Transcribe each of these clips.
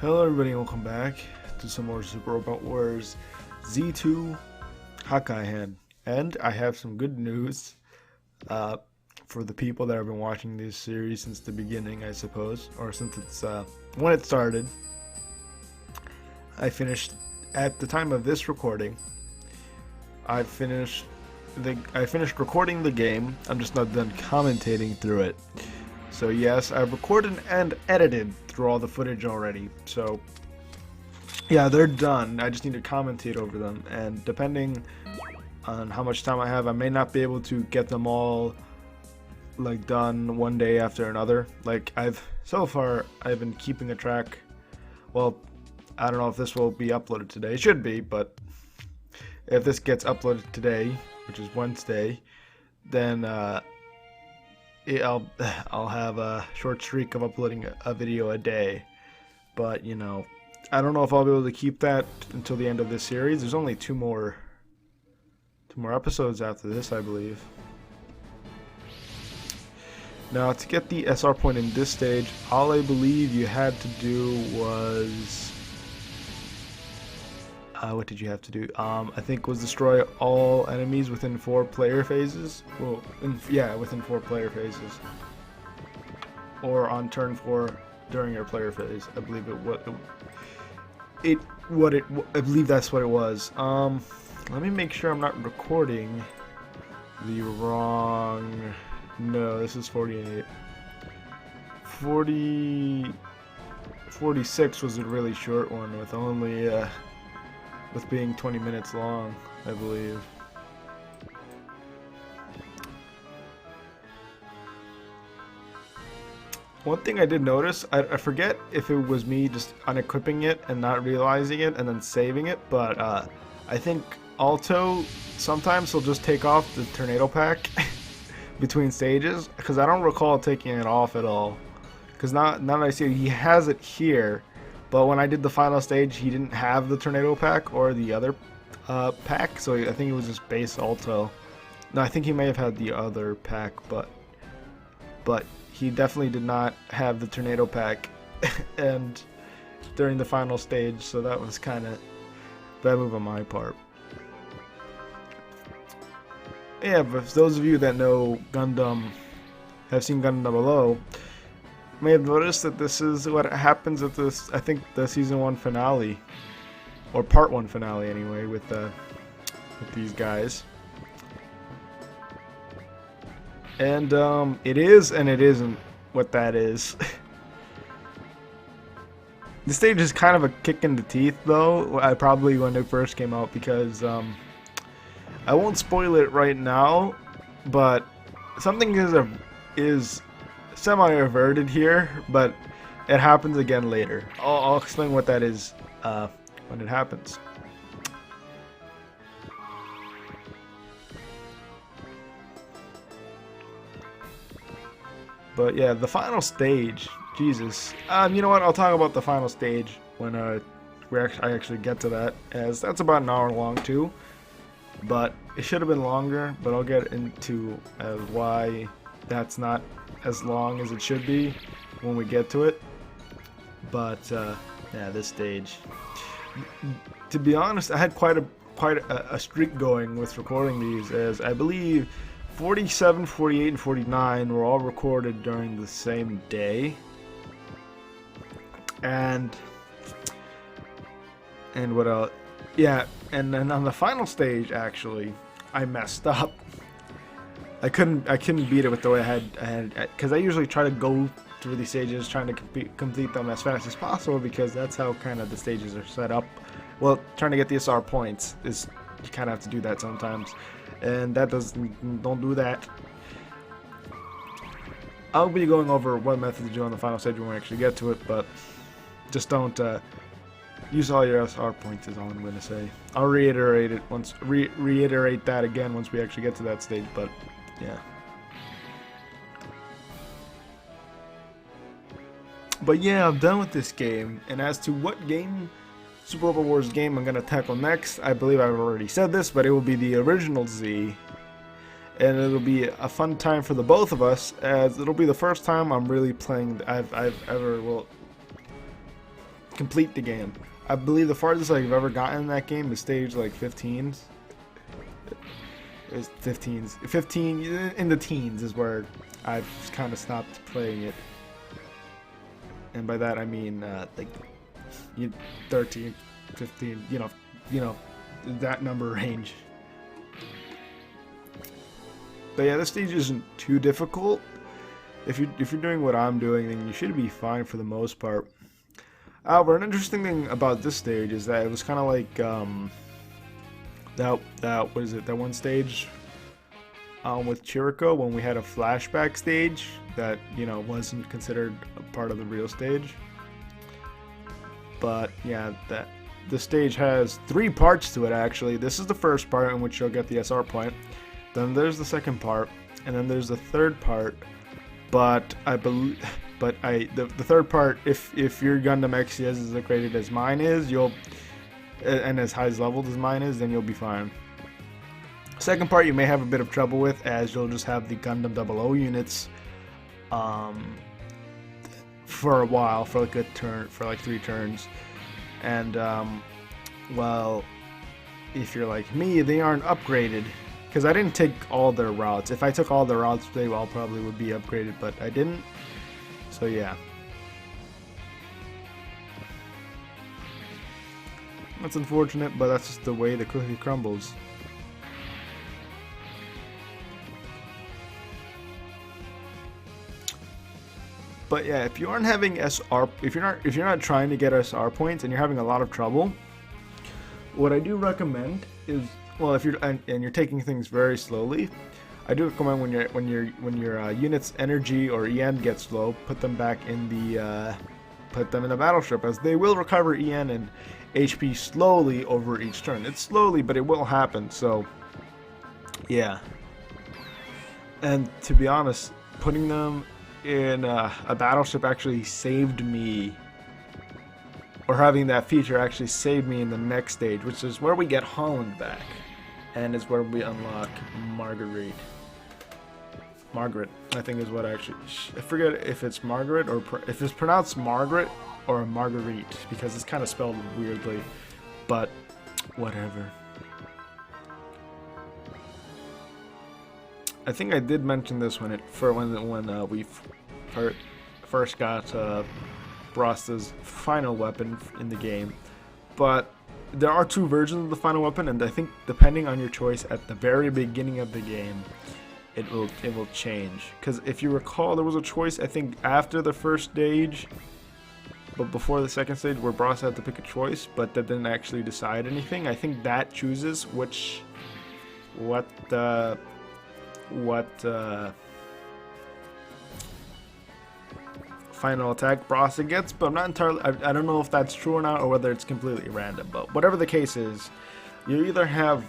Hello everybody and welcome back to some more Super Robot Wars Z2 Hakai hand. And I have some good news for the people that have been watching this series since the beginning, I suppose, or since it's when it started. I finished at the time of this recording. I finished recording the game. I'm just not done commentating through it. So yes, I've recorded and edited through all the footage already. So yeah, they're done. I just need to commentate over them, and depending on how much time I have, I may not be able to get them all like done one day after another. Like so far I've been keeping a track. Well, I don't know if this will be uploaded today. It should be, but if this gets uploaded today, which is Wednesday, then I'll have a short streak of uploading a video a day. But you know, I don't know if I'll be able to keep that until the end of this series. There's only two more episodes after this, I believe. Now, to get the SR point in this stage, all I believe you had to do was what did you have to do? I think it was destroy all enemies within 4 player phases. Well, within 4 player phases, or on turn 4 during your player phase. I believe I believe that's what it was. Let me make sure I'm not recording the wrong. No, this is 48. 46 was a really short one with only with being 20 minutes long, I believe. One thing I did notice, I forget if it was me just unequipping it and not realizing it and then saving it, but I think Alto sometimes he'll just take off the tornado pack between stages, because I don't recall taking it off at all. Because now that I see it, he has it here. But when I did the final stage, he didn't have the tornado pack or the other pack, so I think it was just base Alto. No, I think he may have had the other pack, but he definitely did not have the tornado pack and during the final stage, so that was kind of bad move on my part. Yeah, but for those of you that know Gundam, have seen Gundam below, may have noticed that this is what happens at this, I think, the season 1 finale, or part 1 finale anyway, with these guys. And it is and it isn't what that is. This stage is kind of a kick in the teeth, though. Probably when it first came out, because I won't spoil it right now, but something is semi-averted here, but it happens again later. I'll explain what that is when it happens. But yeah, the final stage, Jesus. You know what? I'll talk about the final stage when I actually get to that, as that's about an hour long too. But it should have been longer, but I'll get into why that's not as long as it should be when we get to it. But yeah, this stage, to be honest, I had quite a streak going with recording these, as I believe 47, 48, and 49 were all recorded during the same day. And what else? Yeah, and then on the final stage, actually, I messed up. I couldn't beat it with the way I had, because I usually try to go through these stages trying to complete them as fast as possible, because that's how kind of the stages are set up. Well, trying to get the SR points is, you kind of have to do that sometimes, and that don't do that. I'll be going over what method to do on the final stage when we actually get to it, but just don't use all your SR points is all I'm going to say. I'll reiterate that again once we actually get to that stage, but yeah. But yeah, I'm done with this game, and as to what game, Super Robot Wars game I'm going to tackle next, I believe I've already said this, but it will be the original Z. And it'll be a fun time for the both of us, as it'll be the first time I'm really playing I've ever, well, complete the game. I believe the farthest I've ever gotten in that game is stage like 15s. It's 15 in the teens is where I've kind of stopped playing it. And by that I mean like 13, 15, you know, that number range. But yeah, this stage isn't too difficult. If you're doing what I'm doing, then you should be fine for the most part. However, an interesting thing about this stage is that it was kind of like that what is it? That one stage with Chirico when we had a flashback stage that, you know, wasn't considered a part of the real stage. But yeah, the stage has 3 parts to it actually. This is the first part in which you'll get the SR point. Then there's the second part, and then there's the third part. But I believe, the third part, if your Gundam XCS is as upgraded as mine is, and as high as leveled as mine is, then you'll be fine. Second part you may have a bit of trouble with, as you'll just have the Gundam 00 units for a while, for like a turn, for like 3 turns. And well, if you're like me, they aren't upgraded, because I didn't take all their routes. If I took all their routes, they all probably would be upgraded, but I didn't. So yeah, that's unfortunate, but that's just the way the cookie crumbles. But yeah, if you aren't having SR, if you're not trying to get SR points and you're having a lot of trouble, what I do recommend is, well, if you're and you're taking things very slowly, I do recommend when your unit's energy or EN gets low, put them in the battleship, as they will recover EN and HP slowly over each turn. It's slowly, but it will happen. So yeah, and to be honest, putting them in a battleship actually saved me, or having that feature actually saved me in the next stage, which is where we get Holland back, and is where we unlock Marguerite, I think is what actually, I forget if it's Margaret or if it's pronounced Margaret or Marguerite, because it's kind of spelled weirdly, but whatever. I think I did mention this when we first got Brasta's final weapon in the game, but there are 2 versions of the final weapon, and I think depending on your choice at the very beginning of the game, it will change. Because if you recall, there was a choice, I think after the first stage, but before the second stage, where Brasta had to pick a choice, but that didn't actually decide anything. I think that chooses what final attack Brasta gets, but I'm not entirely, I don't know if that's true or not, or whether it's completely random. But whatever the case is, you either have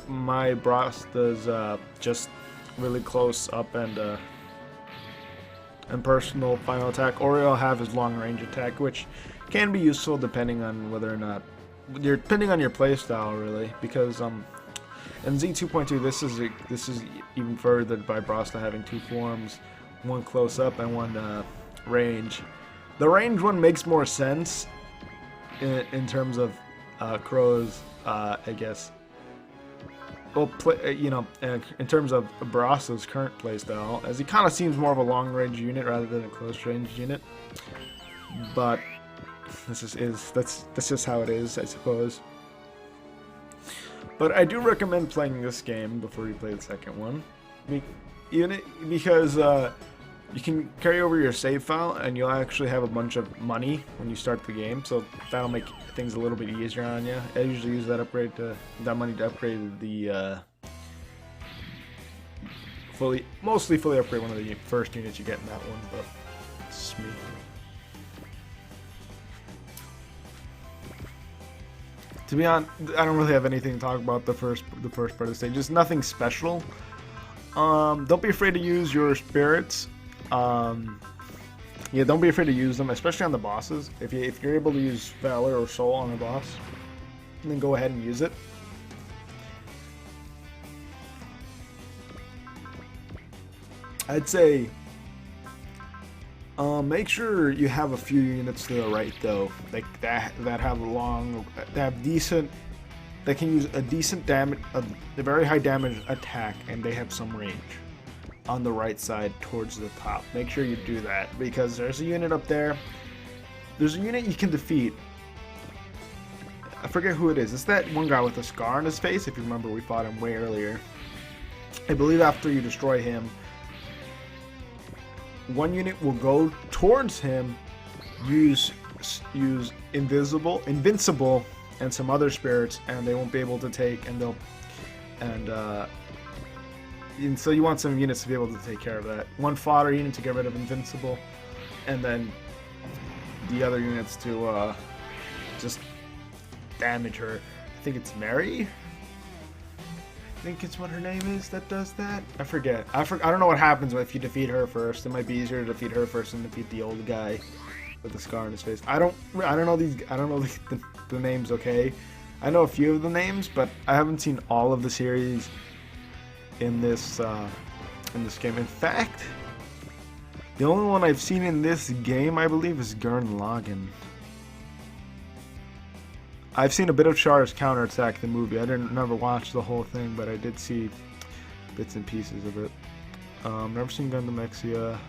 my Brasta's just really close up and personal final attack, or you'll have his long range attack, which can be useful depending on whether or not depending on your playstyle, really. Because in Z2.2, this is even furthered by Brasta having 2 forms, one close up and one range. The range one makes more sense in terms of Crow's, I guess. Well, in terms of Brasta's current playstyle, as he kind of seems more of a long-range unit rather than a close-range unit. But that's just how it is, I suppose. But I do recommend playing this game before you play the second one, because you can carry over your save file, and you'll actually have a bunch of money when you start the game, so that'll make things a little bit easier on you. I usually use that money to upgrade the mostly fully upgrade one of the first units you get in that one, but it's me. To be honest, I don't really have anything to talk about the first part of the stage. Just nothing special. Don't be afraid to use your spirits. Yeah, don't be afraid to use them, especially on the bosses. If you're able to use Valor or Soul on a boss, then go ahead and use it. I'd say Make sure you have a few units to the right though, like that have decent, that can use a decent damage, a very high damage attack, and they have some range on the right side towards the top. Make sure you do that because there's a unit up there. There's a unit you can defeat. I forget who it is. It's that one guy with a scar on his face. If you remember, we fought him way earlier. I believe after you destroy him, one unit will go towards him, use invincible, and some other spirits, and they won't be able to take, and so you want some units to be able to take care of that. One fodder unit to get rid of invincible, and then the other units to just damage her. I think it's Mary. I think it's what her name is that does that. I forget. I don't know what happens if you defeat her first. It might be easier to defeat her first than defeat the old guy with the scar on his face. I don't know the names. Okay, I know a few of the names, but I haven't seen all of the series in this game. In fact, the only one I've seen in this game, I believe, is Gurren Lagann. I've seen a bit of Char's counterattack the movie. I didn't never watch the whole thing, but I did see bits and pieces of it. Never seen Gundam Exia.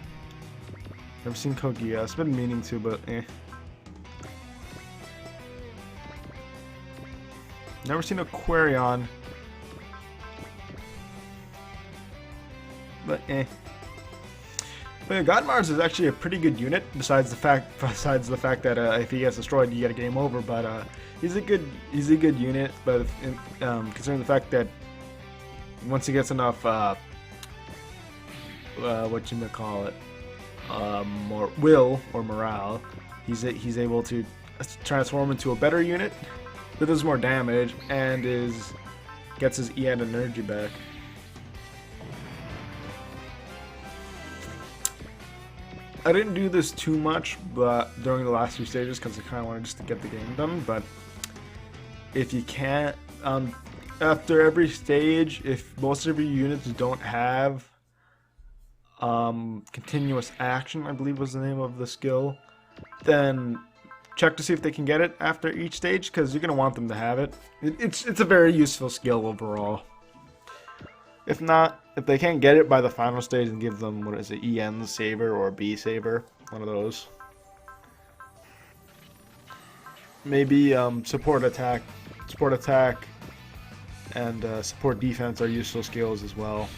Never seen Code Geass. I've been meaning to, but eh. Never seen Aquarion. But eh. But yeah, God Mars is actually a pretty good unit. Besides the fact that if he gets destroyed, you get a game over. But he's a good unit. But considering the fact that once he gets enough, what you may call it, more will or morale, he's able to transform into a better unit that does more damage and gets his EN energy back. I didn't do this too much, but during the last few stages, because I kind of wanted just to get the game done. But if you can't, after every stage, if most of your units don't have continuous action, I believe was the name of the skill, then check to see if they can get it after each stage, because you're gonna want them to have it. It's a very useful skill overall. If not, if they can't get it by the final stage, and give them, what is it, EN Saber or B Saber, one of those. Maybe support attack, and support defense are useful skills as well.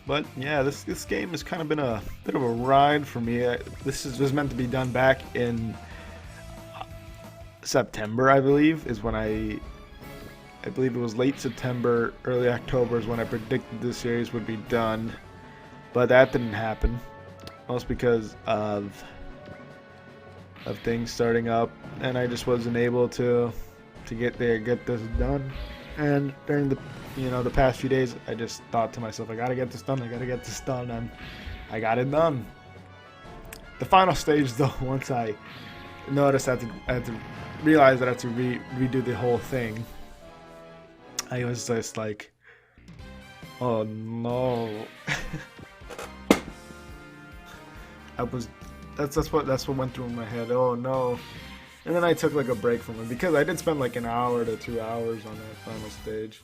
But yeah, this game has kind of been a bit of a ride for me. This was meant to be done back in September, I believe, is when I believe it was late September, early October is when I predicted this series would be done. But that didn't happen, mostly because of things starting up, and I just wasn't able to get this done. And during the past few days, I just thought to myself, I gotta get this done, and I got it done. The final stage, though, once I noticed I had to realize that I had to redo the whole thing, I was just like, oh no. That's what went through my head. Oh no. And then I took like a break from it because I did spend like an hour to 2 hours on that final stage.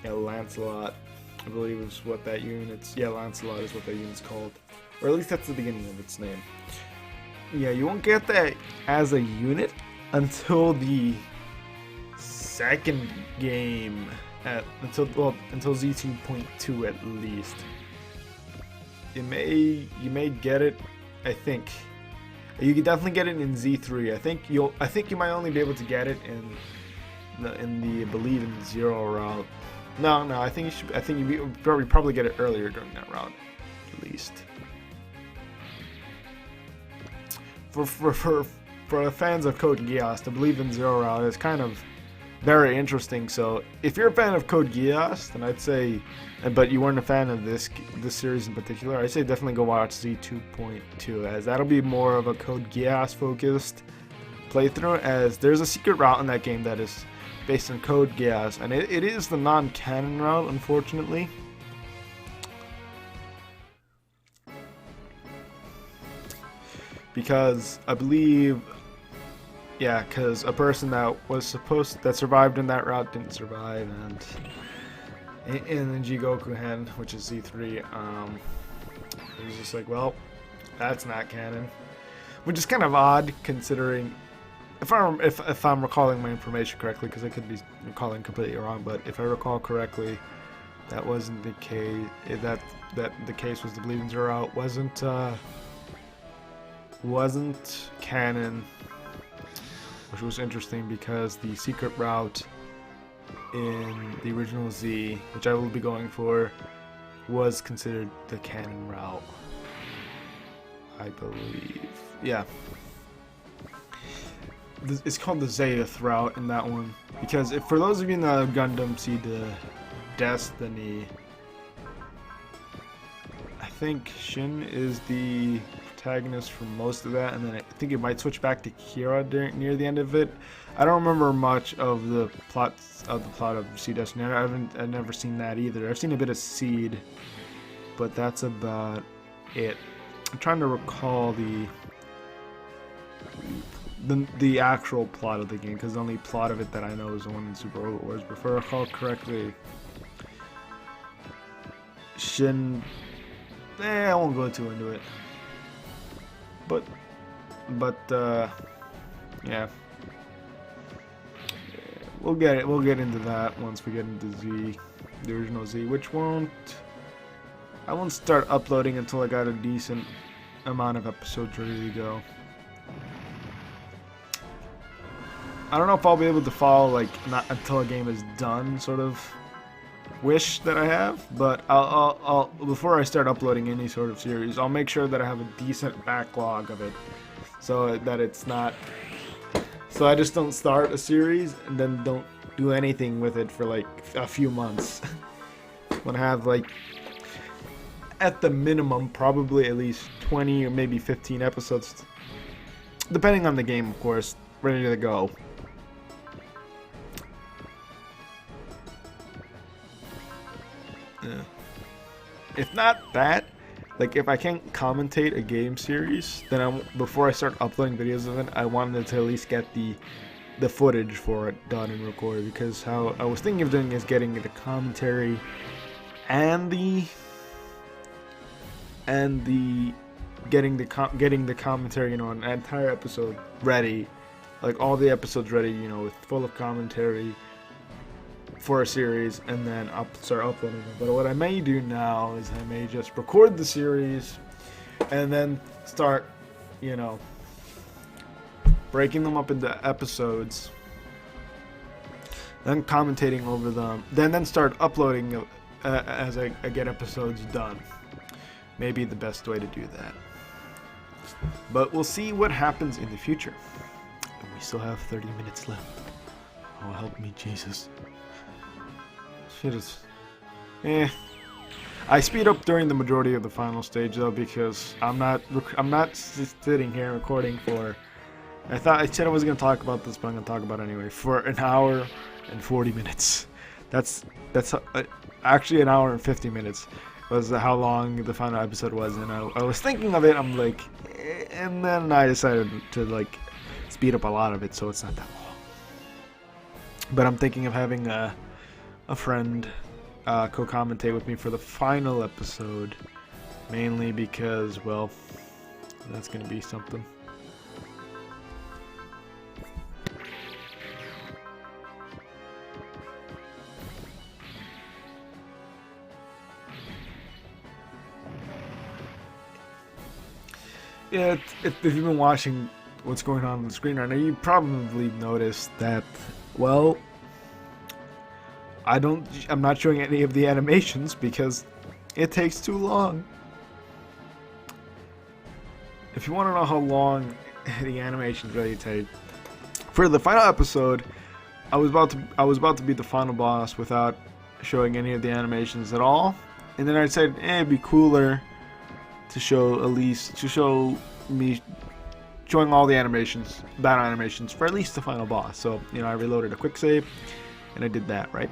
Yeah, Lancelot, I believe is what that unit's. Yeah, Lancelot is what that unit's called, or at least that's the beginning of its name. Yeah, you won't get that as a unit until the second game, until Z2.2 at least. You may get it. I think you can definitely get it in Z3. I think you might only be able to get it in the believe in Zero route. No, I think you probably get it earlier during that route, at least. For the fans of Code Geass, to believe in Zero route is kind of very interesting. So if you're a fan of Code Geass, then I'd say, but you weren't a fan of this series in particular, I'd say definitely go watch Z2.2, as that'll be more of a Code Geass focused playthrough, as there's a secret route in that game that is based on Code Geass, and it is the non-canon route, unfortunately. Because I believe, yeah, because a person that survived in that route didn't survive, and in the Jigoku Hen, which is Z3, it was just like, well, that's not canon, which is kind of odd considering, if I'm recalling my information correctly, because I could be recalling completely wrong, but if I recall correctly, that wasn't the case. That the case was the Bleeding Zero wasn't canon, which was interesting because the secret route in the original Z, which I will be going for, was considered the canon route, I believe. Yeah. It's called the Zayath route in that one, because for those of you in the Gundam Seed to Destiny, I think Shin is the protagonist for most of that, and then I think it might switch back to Kira near the end of it. I don't remember much of the plot of Seed Destiny. I've never seen that either. I've seen a bit of Seed, but that's about it. I'm trying to recall the actual plot of the game, because the only plot of it that I know is the one in Super Robot Wars. But if I recall correctly, Shin, I won't go too into it. But yeah, we'll get into that once we get into Z, the original Z, which I won't start uploading until I got a decent amount of episodes ready to go. I don't know if I'll be able to follow, like, not until a game is done sort of wish that I have, but I'll before I start uploading any sort of series, I'll make sure that I have a decent backlog of it, so that it's not, so I just don't start a series and then don't do anything with it for like a few months. When I have, like, at the minimum probably at least 20 or maybe 15 episodes, depending on the game, of course, ready to go. If not that, like, if I can't commentate a game series, then before I start uploading videos of it, I wanted to at least get the footage for it done and recorded, because how I was thinking of doing is getting the commentary and getting the commentary, you know, an entire episode ready, like all the episodes ready, you know, with full of commentary for a series, and then start uploading them. But what I may do now is I may just record the series and then start, you know, breaking them up into episodes, then commentating over them, then start uploading as I get episodes done. Maybe the best way to do that. But we'll see what happens in the future. And we still have 30 minutes left. Oh, help me, Jesus. Shit is... I speed up during the majority of the final stage, though, because I'm not sitting here recording for... I said I was going to talk about this, but I'm going to talk about it anyway. For an hour and 40 minutes. That's actually an hour and 50 minutes. Was how long the final episode was, and I was thinking of it, I'm like, and then I decided to, like, speed up a lot of it so it's not that long. But I'm thinking of having a friend co-commentate with me for the final episode, mainly because, well, that's going to be something. Yeah, if you've been watching what's going on the screen right now, you probably noticed that, well, I'm not showing any of the animations because it takes too long. If you want to know how long the animations really take, for the final episode, I was about to beat the final boss without showing any of the animations at all, and then I said, it'd be cooler to show me showing all the animations, battle animations for at least the final boss. So, you know, I reloaded a quick save and I did that, right?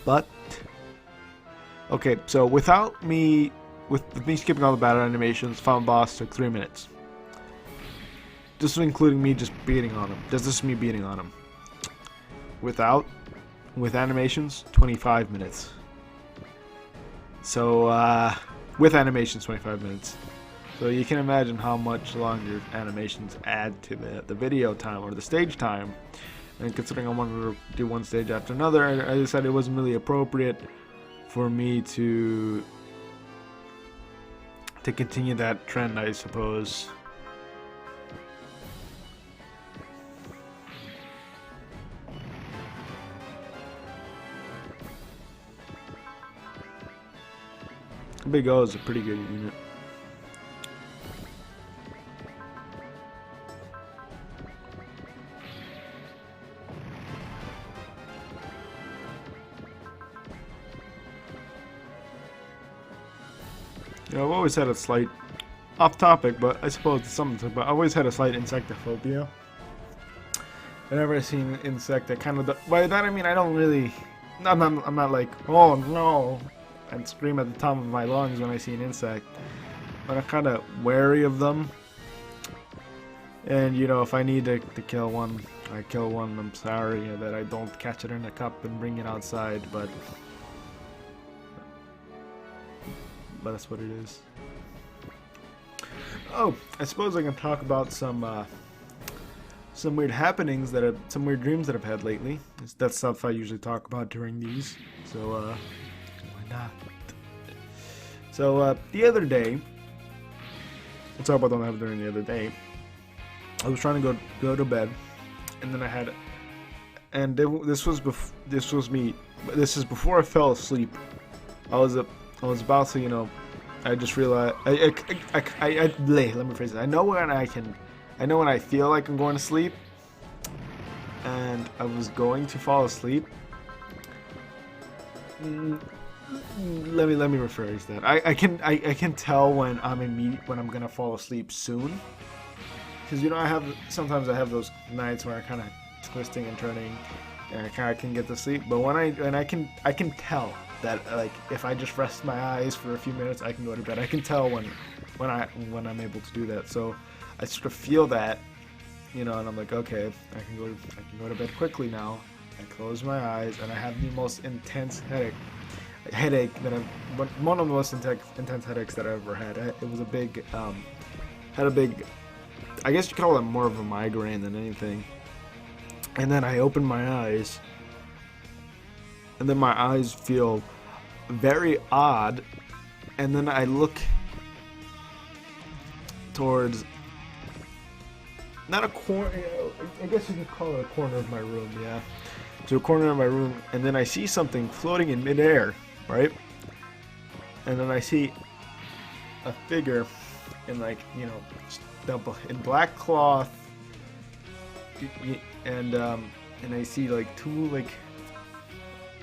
But okay, so with me skipping all the battle animations, final boss took 3 minutes. This is including me just beating on him. This is me beating on him. With animations, 25 minutes. So with animations, 25 minutes. So you can imagine how much longer animations add to the video time or the stage time. And considering I wanted to do one stage after another, I decided it wasn't really appropriate for me to continue that trend, I suppose. Big O is a pretty good unit. You know, I've always had a slight, off topic, but I suppose it's something, but I've always had a slight insectophobia. Whenever I see an insect, I kind of, by that I mean I don't really, I'm not like, oh no, and scream at the top of my lungs when I see an insect, but I'm kind of wary of them. And you know, if I need to kill one, I kill one. I'm sorry that I don't catch it in a cup and bring it outside, but that's what it is. Oh, I suppose I can talk about some weird happenings some weird dreams that I've had lately. That's stuff I usually talk about during these, so why not? So the other day, we'll talk about what happened during the other day. I was trying to go to bed, and then I had, and this is before I fell asleep. I was about to, you know, I just realized, let me phrase it. I know when I feel like I'm going to sleep, and I was going to fall asleep. Let me rephrase that. I can tell when I'm gonna fall asleep soon, because you know sometimes I have those nights where I kind of twisting and turning, and I kind of can get to sleep. But when I can tell that, like, if I just rest my eyes for a few minutes, I can go to bed. I can tell when I'm able to do that. So I sort of feel that, you know, and I'm like, okay, I can go to bed quickly now. I close my eyes, and I have the most intense headache that one of the most intense headaches that I've ever had. It was a big, I guess you could call it more of a migraine than anything. And then I open my eyes, and then my eyes feel very odd, and then I look towards, not a corner, I guess you could call it a corner of my room, yeah. To a corner of my room, and then I see something floating in midair, right? And then I see a figure in, like, you know, in black cloth, and I see like two, like,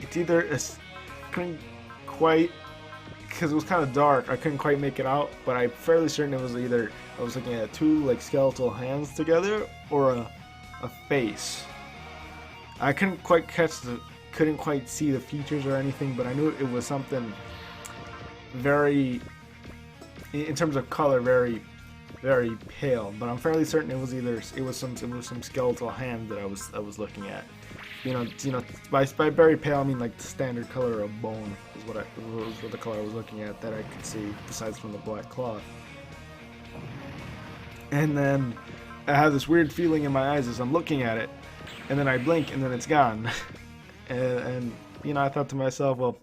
it's either couldn't quite, because it was kind of dark, I couldn't quite make it out, but I'm fairly certain it was either I was looking at two like skeletal hands together or a face. I couldn't quite see the features or anything, but I knew it was something very, in terms of color, very, very pale. But I'm fairly certain it was some skeletal hand that I was looking at. You know, by very pale I mean like the standard color of bone was what the color I was looking at that I could see, besides from the black cloth. And then I have this weird feeling in my eyes as I'm looking at it, and then I blink and then it's gone. and you know, I thought to myself, well,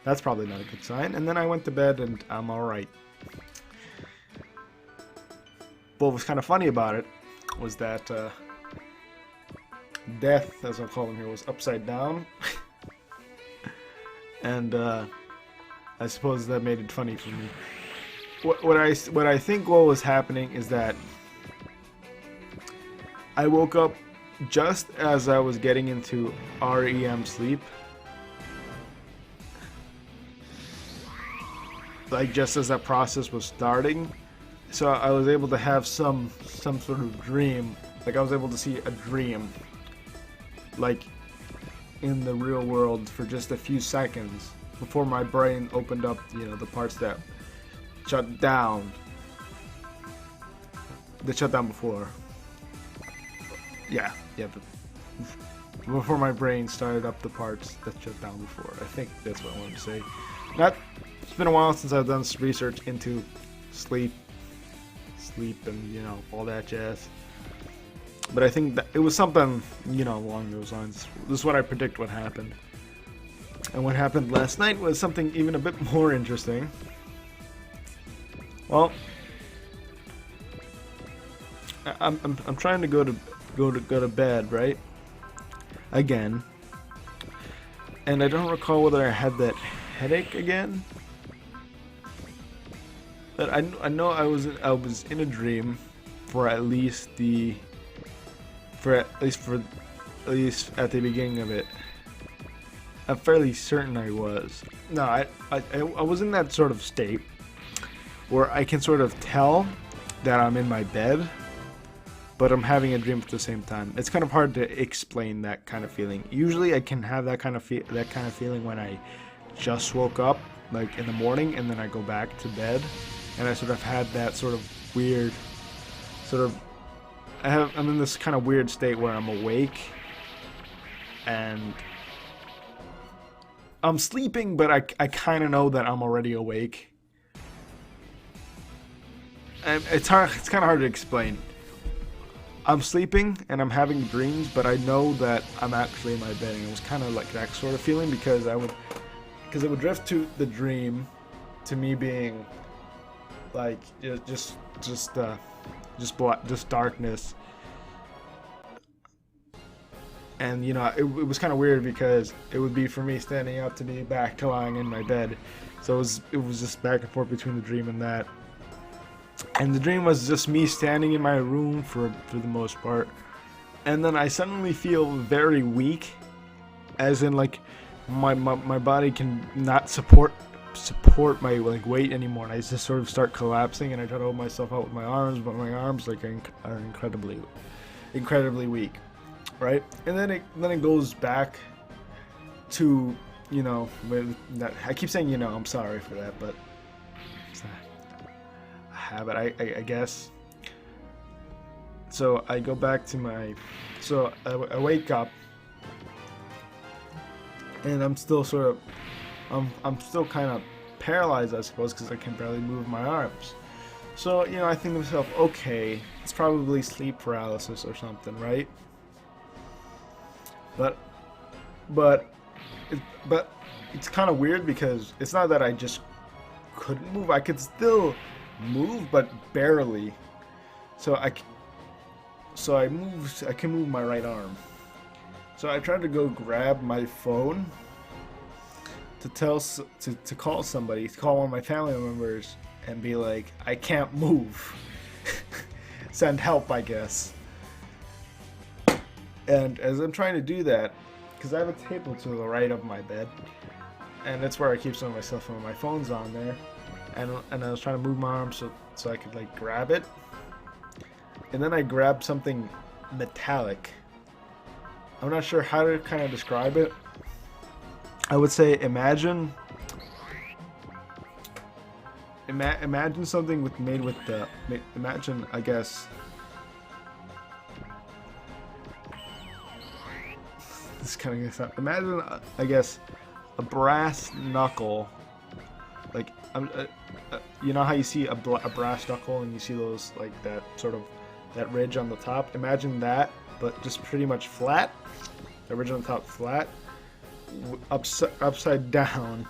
that's probably not a good sign. And then I went to bed and I'm alright. What was kind of funny about it was that Death, as I'll call him here, was upside down. And I suppose that made it funny for me. What I think what was happening is that I woke up just as I was getting into REM sleep. Like, just as that process was starting, so I was able to have some sort of dream. Like I was able to see a dream, like in the real world for just a few seconds before my brain opened up, the parts that shut down. That shut down before. Yeah, but before my brain started up the parts that shut down before. I think that's what I wanted to say. It's been a while since I've done some research into sleep and all that jazz. But I think that it was something along those lines. This is what I predict what happened. And what happened last night was something even a bit more interesting. Well, I'm trying to go to bed, right? Again. And I don't recall whether I had that headache again. But I know I was in a dream for at least at least at the beginning of it. I'm fairly certain I was. No, I was in that sort of state where I can sort of tell that I'm in my bed, but I'm having a dream at the same time. It's kind of hard to explain that kind of feeling. Usually I can have that kind of feeling when I just woke up, like in the morning, and then I go back to bed, and I sort of had that sort of weird, I'm in this kind of weird state where I'm awake, and I'm sleeping, but I kind of know that I'm already awake. And it's kind of hard to explain. I'm sleeping and I'm having dreams, but I know that I'm actually in my bed. And it was kind of like that sort of feeling because it would drift to the dream, to me being like just darkness. And it was kind of weird because it would be for me standing up to be back to lying in my bed. So it was just back and forth between the dream and that. And the dream was just me standing in my room for the most part. And then I suddenly feel very weak, as in like my body can not support my weight anymore, and I just sort of start collapsing, and I try to hold myself out with my arms, but my arms are incredibly weak, right? And then it goes back to I keep saying I'm sorry for that, but it's a habit, I guess. So I go back to I wake up, and I'm still I'm still kind of paralyzed, I suppose, because I can barely move my arms. So, I think to myself, okay, it's probably sleep paralysis or something, right? But it's kind of weird because it's not that I just couldn't move. I could still move, but barely. So I can move my right arm. So I tried to go grab my phone to call somebody, to call one of my family members and be like, I can't move. Send help, I guess. And as I'm trying to do that, because I have a table to the right of my bed, and that's where I keep some of my cell phone. My phone's on there, and I was trying to move my arm so I could like grab it, and then I grabbed something metallic. I'm not sure how to kind of describe it. I would say imagine something made with the imagine, I guess. This kind of gets up. Imagine, I guess, a brass knuckle. Like, you know how you see a brass knuckle and you see those, like, that sort of, that ridge on the top? Imagine that, but just pretty much flat. The ridge on the top flat. Upside down.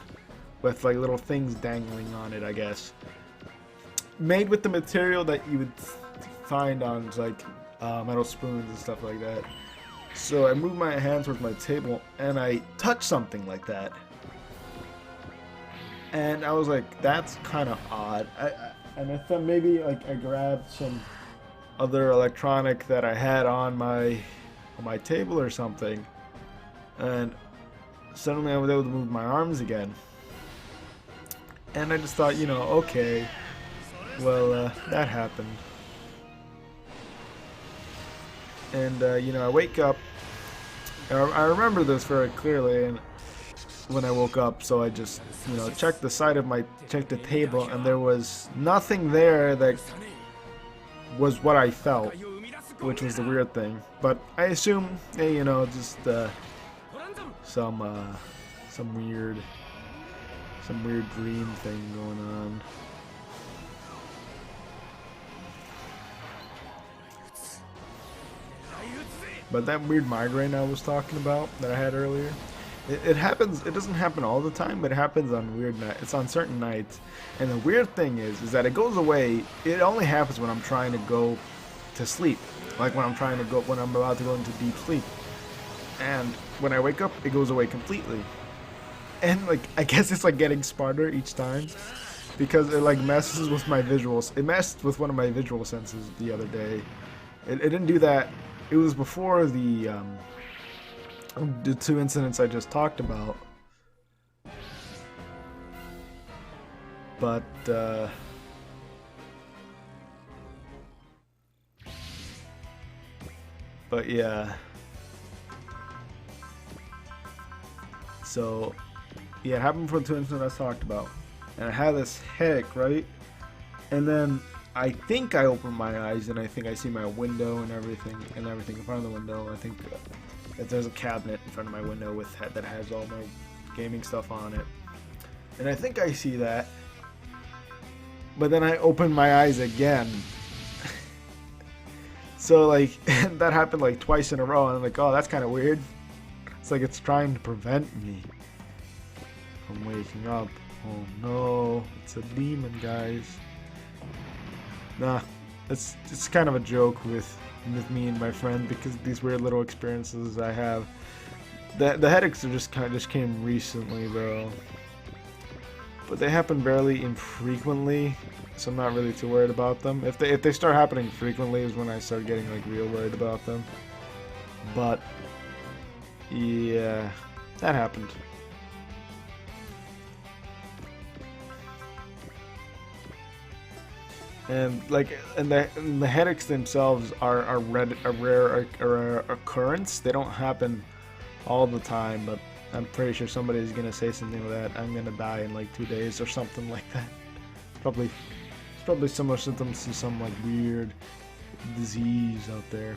With, like, little things dangling on it, I guess. Made with the material that you would find on, like, metal spoons and stuff like that. So I moved my hand towards my table, and I touched something like that. And I was like, that's kind of odd. And I thought maybe like I grabbed some other electronic that I had on my table or something. And suddenly I was able to move my arms again. And I just thought, okay, Well, that happened. And, you know, I wake up. I remember this very clearly, and when I woke up, so I just, you know, checked the table, and there was nothing there that was what I felt, which was the weird thing. But I assume, hey, you know, just some weird dream thing going on. But that weird migraine I was talking about that I had earlier, it happens. It doesn't happen all the time, but it happens on weird nights. It's on certain nights, and the weird thing is that it goes away. It only happens when I'm trying to go to sleep, like when I'm about to go into deep sleep. And when I wake up, it goes away completely. And like, I guess it's like getting smarter each time, because it like messes with my visuals. It messed with one of my visual senses the other day. It didn't do that. It was before the 2 incidents I just talked about. But yeah. So yeah, it happened before the 2 incidents I talked about. And I had this headache, right? And then I think I open my eyes and I think I see my window and everything in front of the window. I think that there's a cabinet in front of my window that has all my gaming stuff on it. And I think I see that. But then I open my eyes again. So like that happened like twice in a row, and I'm like, oh, that's kind of weird. It's like it's trying to prevent me from waking up. Oh no, it's a demon, guys. Nah, it's kind of a joke with me and my friend, because these weird little experiences I have. The headaches are just came recently though, but they happen barely infrequently, so I'm not really too worried about them. If they start happening frequently is when I start getting like real worried about them. But yeah, that happened. And the headaches themselves are a rare occurrence. They don't happen all the time, but I'm pretty sure somebody's gonna say something like that. I'm gonna die in like 2 days or something like that. It's probably similar symptoms to some like weird disease out there.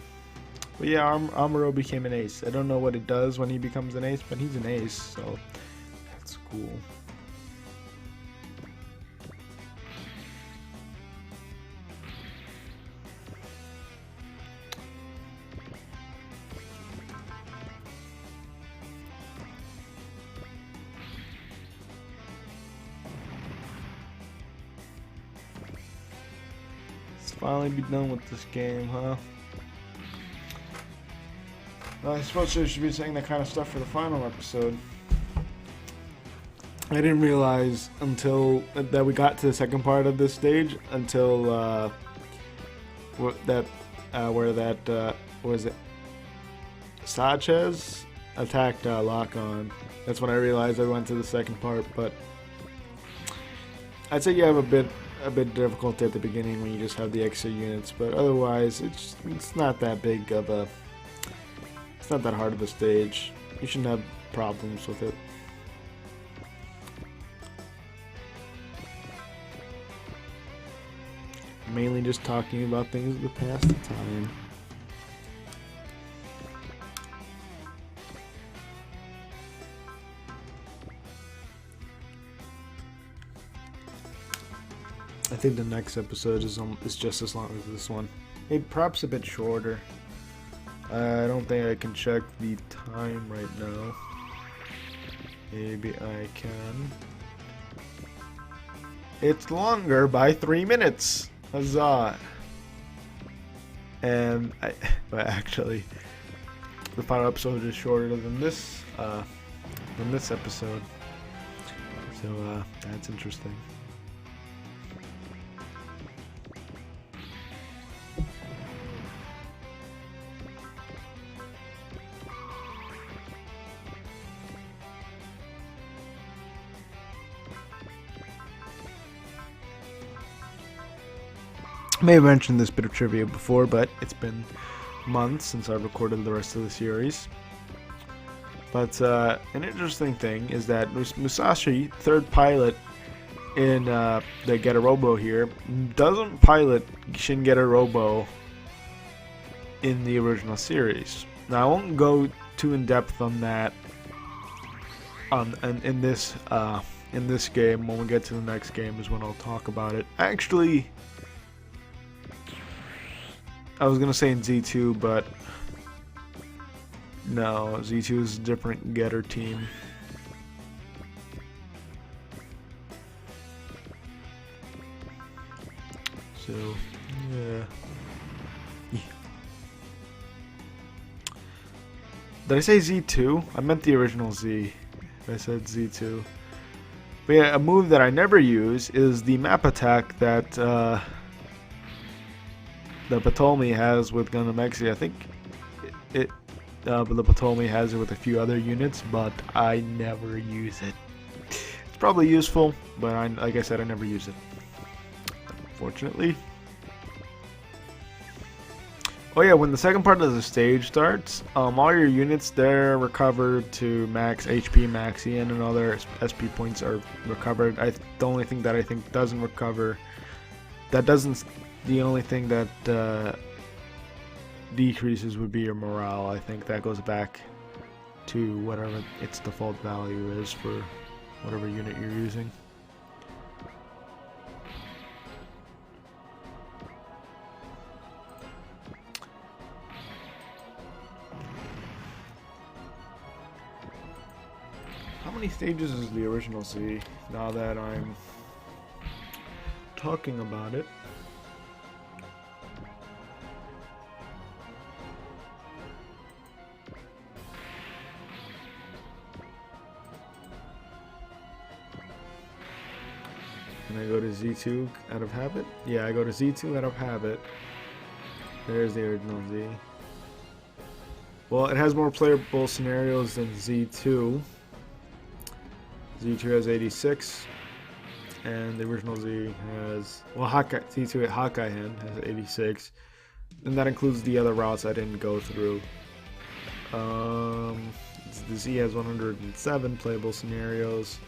But yeah, Amuro became an ace. I don't know what it does when he becomes an ace, but he's an ace, so that's cool. Finally be done with this game, huh? Well, I suppose I should be saying that kind of stuff for the final episode. I didn't realize until that we got to the second part of this stage until where that was it? Sanchez attacked Lock-On. That's when I realized I went to the second part. But I'd say you have a bit difficult at the beginning when you just have the extra units, but otherwise it's not that big of a, it's not that hard of a stage. You shouldn't have problems with it. Mainly just talking about things of the past time. I think the next episode is just as long as this one. Maybe perhaps a bit shorter. I don't think I can check the time right now. Maybe I can. It's longer by 3 minutes. Huzzah! And but actually, the final episode is shorter than this episode. So that's interesting. I may have mentioned this bit of trivia before, but it's been months since I've recorded the rest of the series. But an interesting thing is that Musashi, third pilot in the Getter Robo here, doesn't pilot Shin Getter Robo in the original series. Now I won't go too in depth on that in this game. When we get to the next game is when I'll talk about it. Actually, I was gonna say in Z2, but no, Z2 is a different Getter team. So, yeah. Did I say Z2? I meant the original Z. I said Z2. But yeah, a move that I never use is the map attack that the Ptolemy has with Gundam Exi. I think the Ptolemy has it with a few other units, but I never use it. It's probably useful, but like I said, I never use it. Unfortunately. Oh yeah, when the second part of the stage starts, all your units, they're recovered to max HP, max EN, and other SP points are recovered. The only thing that I think doesn't recover, the only thing that decreases would be your morale. I think that goes back to whatever its default value is for whatever unit you're using. How many stages is the original Z, now that I'm talking about it? Can I go to Z2 out of habit? Yeah, I go to Z2 out of habit. There's the original Z. Well, it has more playable scenarios than Z2. Z2 has 86, and the original Z has, well, Hakai, Z2 at Hakai has 86, and that includes the other routes I didn't go through. The Z has 107 playable scenarios.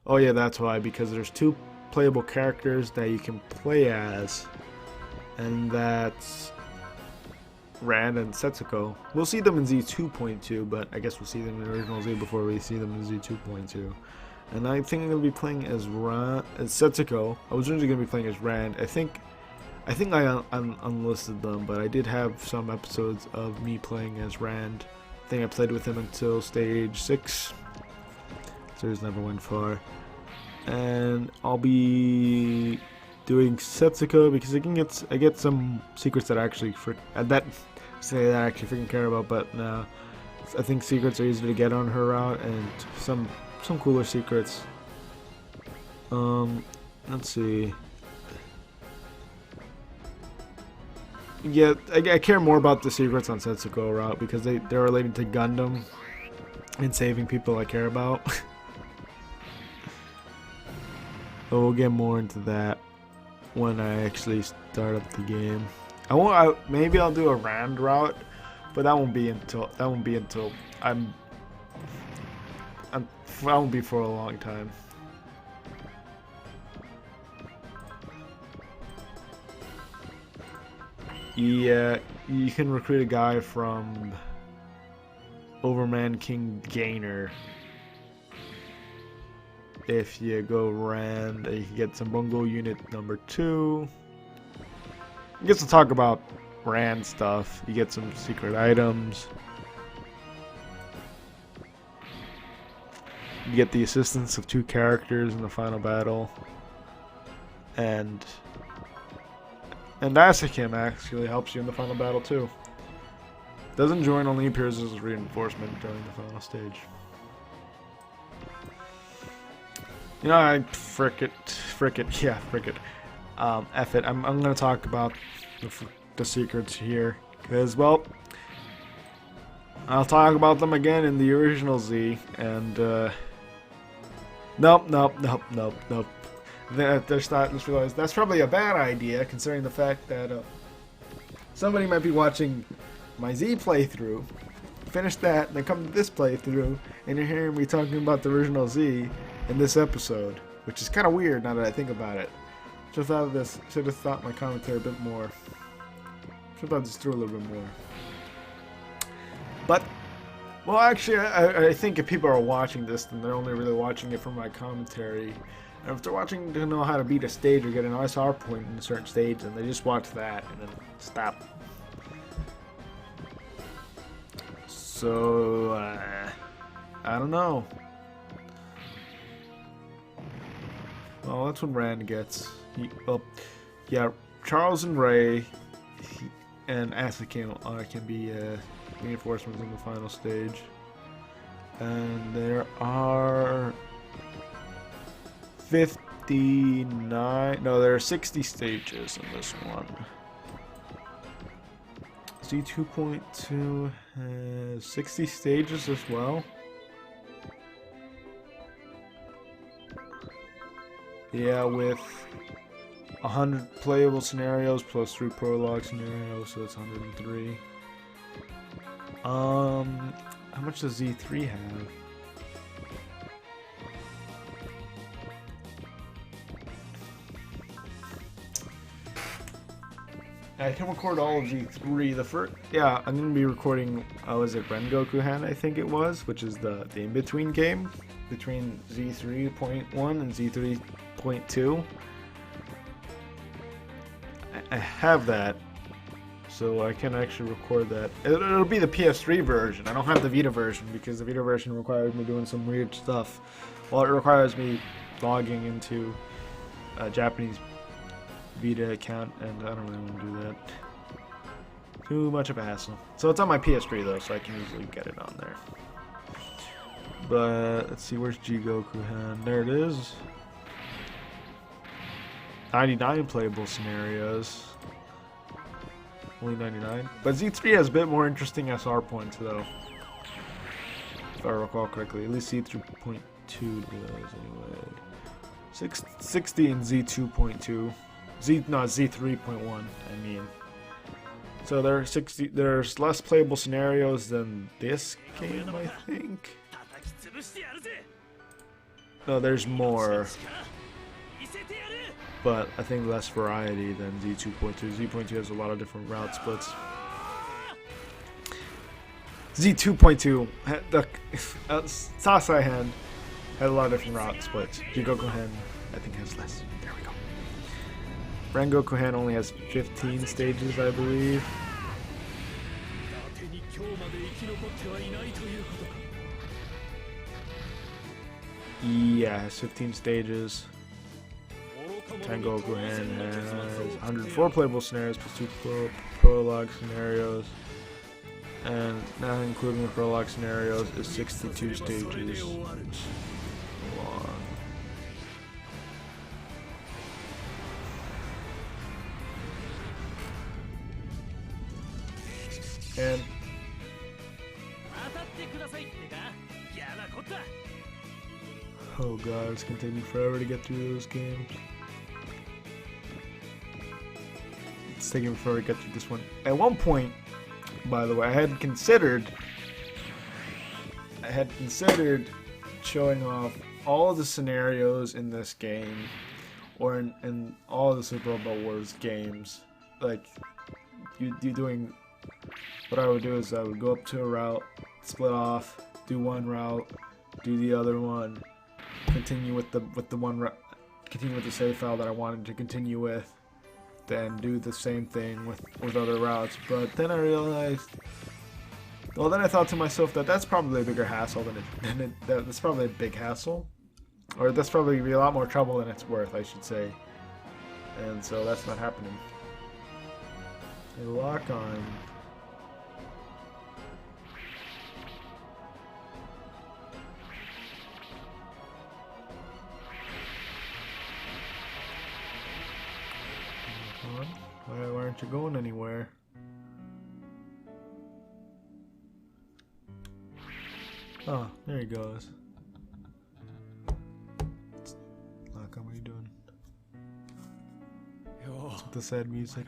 Oh yeah, that's why, because there's 2 playable characters that you can play as, and that's Rand and Setsuko. We'll see them in Z2.2, but I guess we'll see them in the original Z before we see them in Z2.2. And I think I'm gonna be playing as Setsuko. I was originally gonna be playing as Rand. I think I unlisted them, but I did have some episodes of me playing as Rand. I think I played with him until stage 6. Series never went far. And I'll be doing Setsuko because I get some secrets that I actually freaking care about, but no. I think secrets are easy to get on her route, and some cooler secrets. Let's see. Yeah, I care more about the secrets on Setsuko route because they're related to Gundam and saving people I care about. But we'll get more into that when I actually start up the game. Maybe I'll do a Rand route, but that won't be until I won't be for a long time. Yeah, you can recruit a guy from Overman King Gainer. If you go Rand, you can get some Bungo Unit number 2. You get to talk about Rand stuff. You get some secret items. You get the assistance of 2 characters in the final battle. And Asakim actually helps you in the final battle too. Doesn't join, only appears as a reinforcement during the final stage. You know, frick it. F it. I'm gonna talk about the secrets here, because, well, I'll talk about them again in the original Z, and nope. that they're starting to realize that's probably a bad idea, considering the fact that somebody might be watching my Z playthrough, finish that, and then come to this playthrough, and you're hearing me talking about the original Z in this episode, which is kind of weird now that I think about it. Should have thought my commentary a bit more. Should have thought this through a little bit more. But, well, actually, I think if people are watching this, then they're only really watching it for my commentary. And if they're watching to know how to beat a stage or get an SR point in a certain stage, then they just watch that and then stop. So, I don't know. Well, that's what Rand gets. Yeah, Charles and Ray and Asa can be reinforcements in the final stage. And there are 59. No, there are 60 stages in this one. Z2.2 has 60 stages as well. Yeah, with 100 playable scenarios plus 3 prologue scenarios, so that's 103. How much does Z3 have? I can record all of Z3. The first, yeah, I'm gonna be recording. Was it Rengoku-Han? I think it was, which is the in-between game between Z3.1 and Z3.2. I have that, so I can actually record that. It'll be the PS3 version. I don't have the Vita version because the Vita version requires me doing some weird stuff. Well, it requires me logging into a Japanese Vita account, and I don't really want to do that. Too much of a hassle. So it's on my PS3 though, so I can easily get it on there. But let's see, where's Jigoku-Han? There it is. 99 playable scenarios. Only 99. But Z3 has a bit more interesting SR points though, if I recall correctly. At least Z3.2 does anyway. 60 in Z2.2. Z3.1, I mean. So there's less playable scenarios than this game, I think. No, there's more, but I think less variety than Z2.2. Z.2 has a lot of different route splits. Z2.2 Sasai-Han had a lot of different route splits. Jigoku-Han, I think, has less. There we go. Rengoku-Han only has 15 stages, I believe. Yeah, has 15 stages. Tengoku-Han has 104 playable scenarios plus 2 prologue scenarios. And not including the prologue scenarios is 62 stages long. And oh god, it's gonna take me forever to get through those games. It's taking me forever to get through this one. At one point, by the way, I had considered showing off all of the scenarios in this game, or in all the Super Robot Wars games. Like, you doing. What I would do is I would go up to a route, split off, do one route, do the other one, continue with the one route, continue with the save file that I wanted to continue with, then do the same thing with other routes. But then I realized, well, then I thought to myself that that's probably a bigger hassle that's probably a big hassle, or that's probably be a lot more trouble than it's worth, I should say. And so that's not happening. A lock on. Why aren't you going anywhere? Oh, there he goes. Lock on, what are you doing? the sad music.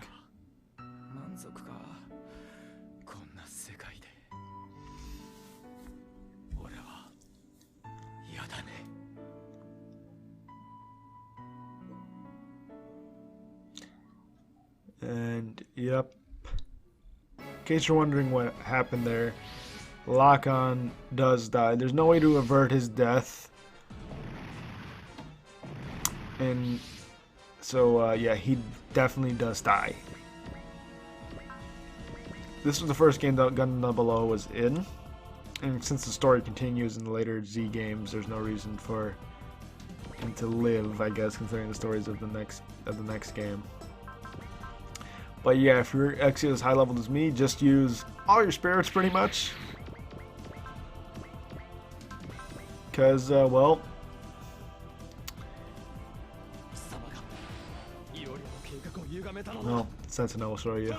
And yep. In case you're wondering what happened there, Lock-On does die. There's no way to avert his death. And so, yeah, he definitely does die. This was the first game that Gundam 00 was in. And since the story continues in the later Z games, there's no reason for him to live, I guess, considering the stories of the next game. But yeah, if you're actually as high leveled as me, just use all your spirits pretty much. Because, well... Well, Sentinel will show you.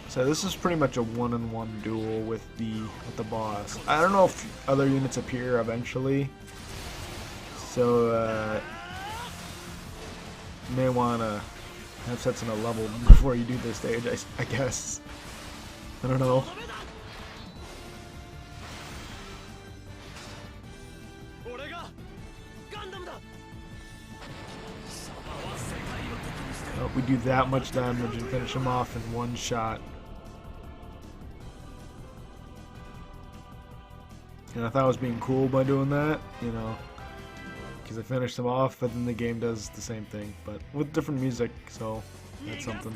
So this is pretty much a one-on-one duel with the boss. I don't know if other units appear eventually. So, you may want to have Sentinel level before you do this stage, I guess. I don't know. Oh, we do that much damage and finish him off in one shot. And I thought I was being cool by doing that, you know, because I finished him off, but then the game does the same thing, but with different music, so that's something.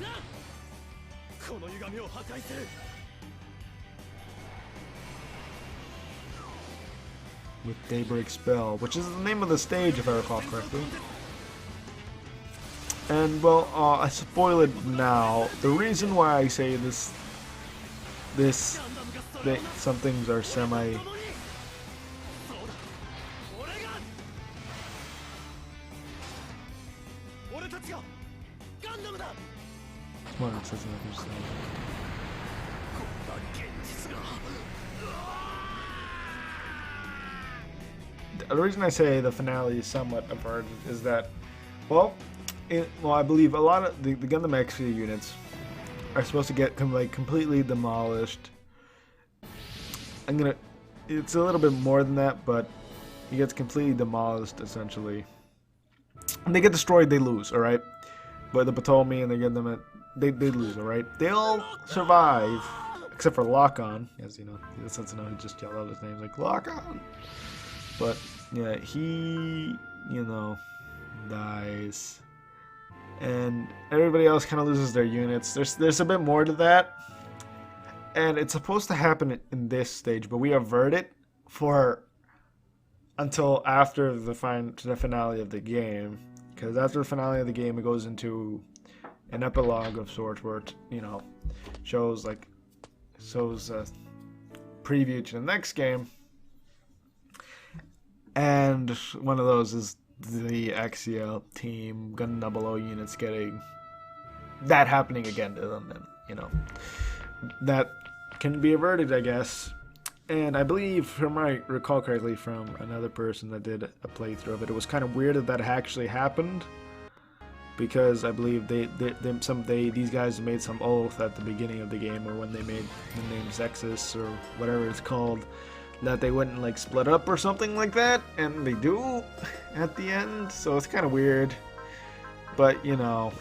With Daybreak Spell, which is the name of the stage if I recall correctly. And well, I spoil it now. The reason why I say some things are semi... Come on, it says another side. The reason I say the finale is somewhat averted is that, well, I believe a lot of the Gundam X units are supposed to get completely demolished. It's a little bit more than that, but he gets completely demolished essentially. And they get destroyed, they lose, alright? But the Ptolemy and the Gundam, they lose, alright? They all survive, except for Lock-On, as you know, since he just yelled out his name, like, Lock-On! But, yeah, he, you know, dies. And everybody else kind of loses their units. There's a bit more to that. And it's supposed to happen in this stage, but we avert it until after the finale of the game. Because after the finale of the game, it goes into an epilogue of sorts where it, you know, shows a preview to the next game. And one of those is the Axial team Gundam 00 units getting that happening again to them, and you know that can be averted, I guess. And I believe, from I recall correctly from another person that did a playthrough of it, it was kind of weird that actually happened, because I believe these guys made some oath at the beginning of the game, or when they made the name Zexus or whatever it's called, that they wouldn't split up or something like that, and they do at the end, so it's kind of weird. But you know,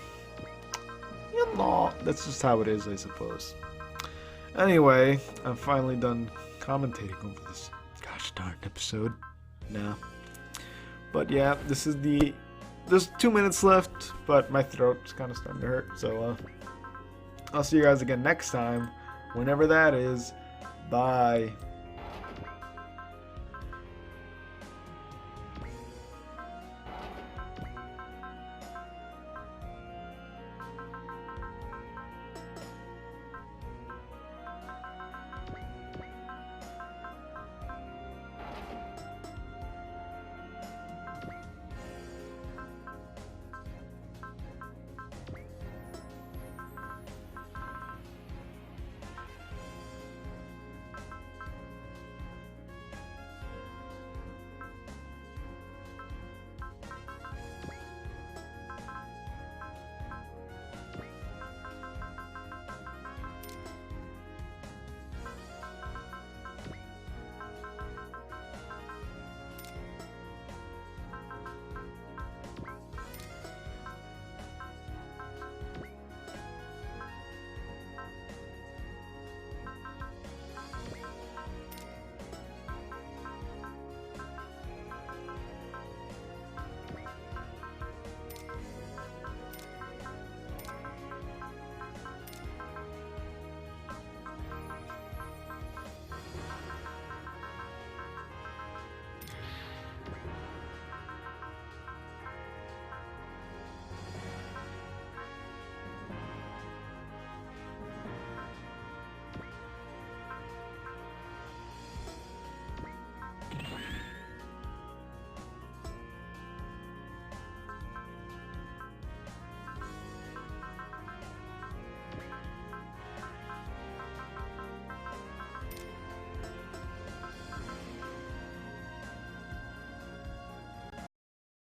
that's just how it is, I suppose. Anyway, I'm finally done commentating over this gosh darn episode now. But yeah, there's 2 minutes left, but my throat's kind of starting to hurt, so I'll see you guys again next time, whenever that is. Bye.